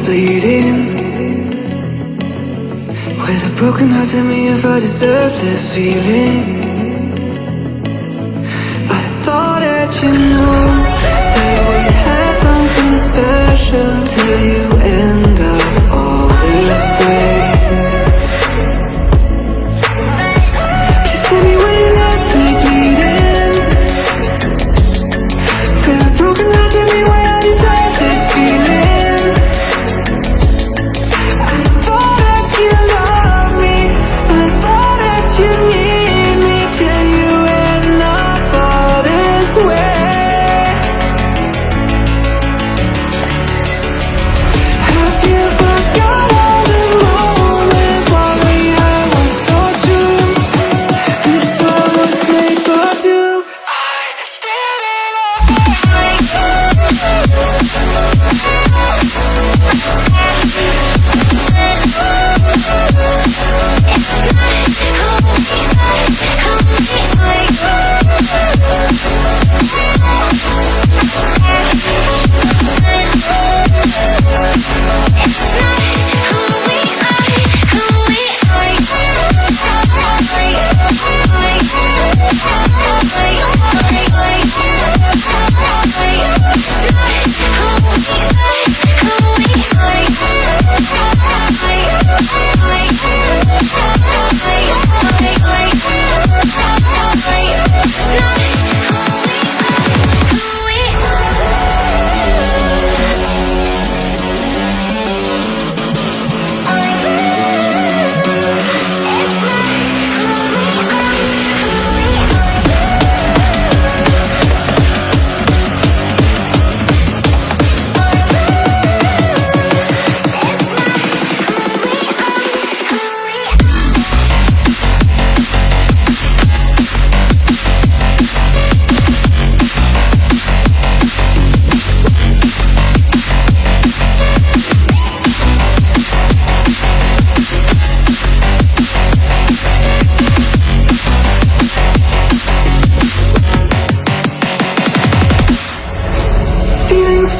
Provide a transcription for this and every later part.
bleeding. With a broken heart, tell me if I deserve this feeling. I thought that you knew that we had something special till you end up all this way. You tell me when you left me bleeding. With a broken heart, tell me why I deserve this feeling. I thought that you loved me, I thought that you need me till you end up all this way. Have you forgot all the moments while we had was so true? This world was made for two. I did it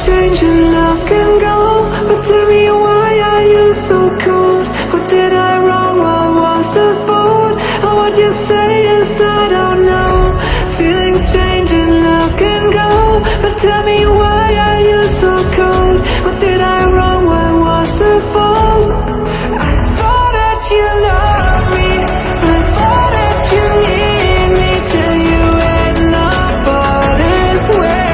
change and love can go, but tell me why are you so cold? What did I wrong? What was the fault? Or what you say is I don't know. Feelings change and love can go, but tell me why are you so cold? What did I wrong? What was the fault? I thought that you loved me, I thought that you need me till you end up all this way.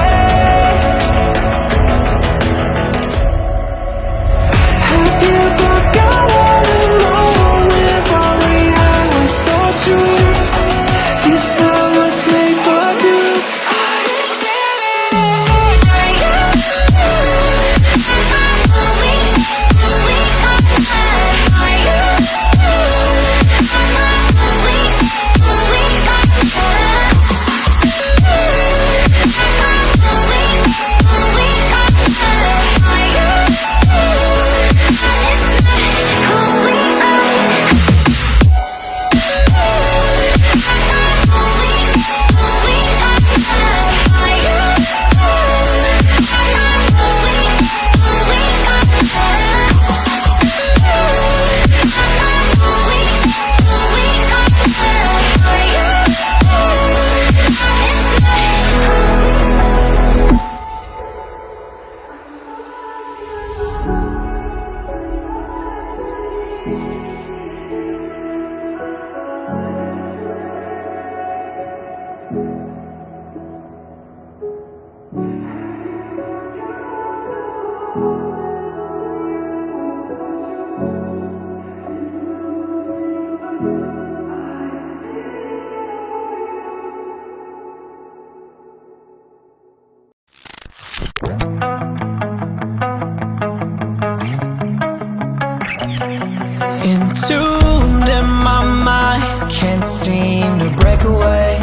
Entombed in my mind, can't seem to break away.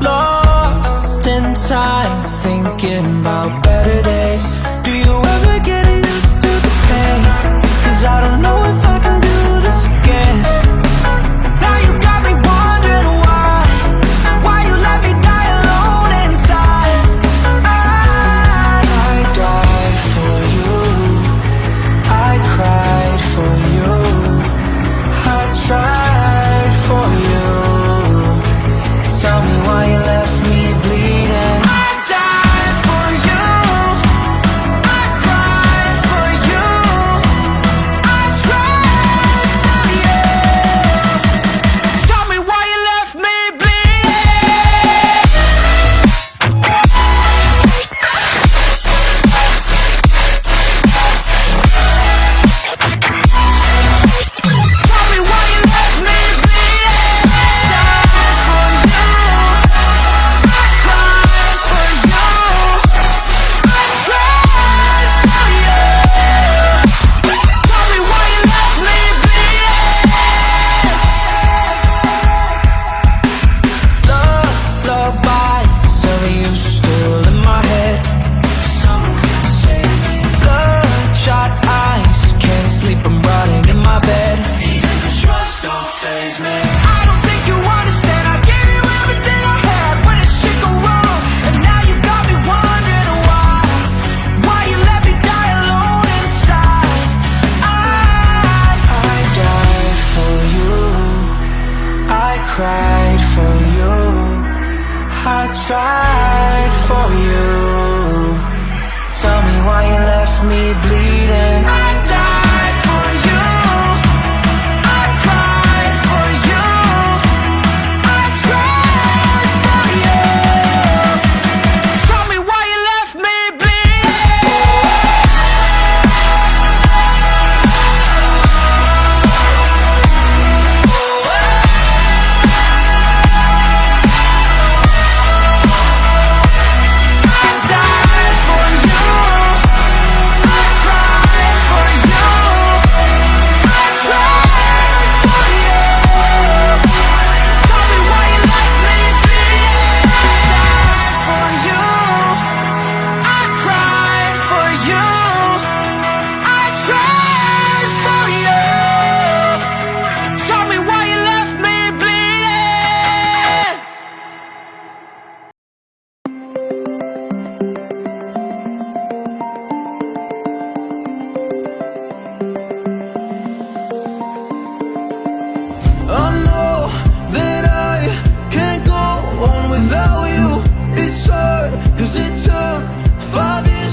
Lost in time, thinking about better days. Do you ever get used to the pain? 'Cause I don't know if I can do this again. Now you got me wondering why you let me die alone inside. I die for you. cried for you, I tried for you. Tell me why you left me bleeding. I died for you, I cried for you, I tried for you. Tell me why you left me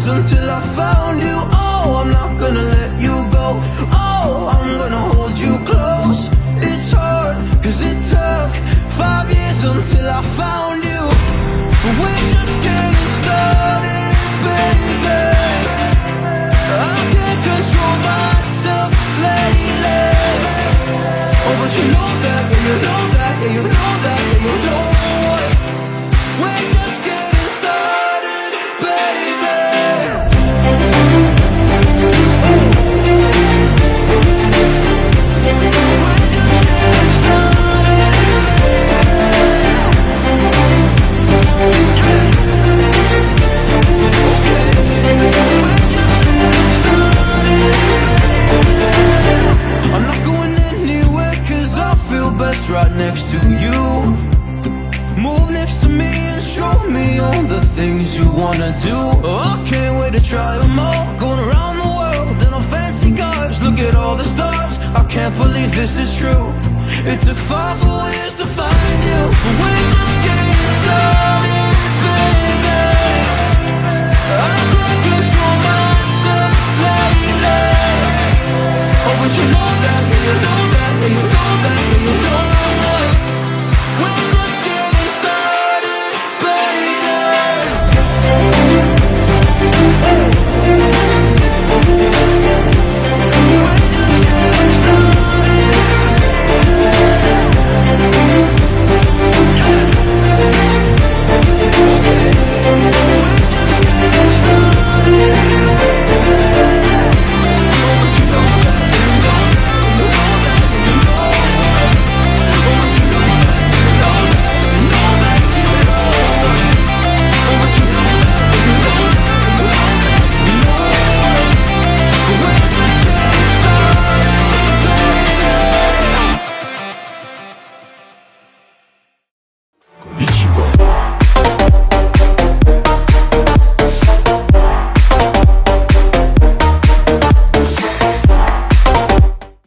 until I found you. Oh, I'm not gonna let you go. Oh, I'm gonna hold you close. It's hard, cause it took 5 years until I found you. But we're just getting started, baby. I can't control myself lately. Oh, but you know that, yeah, you know that, yeah, you know that, yeah, you know it. We're just getting started, baby. I'm not going anywhere cause I feel best right next to you. Move next to me and show me all the things you wanna do. Oh, I can't wait to try them all. Going around the world in on fancy cars. Look at all the stars, I can't believe this is true. It took 5 whole years to find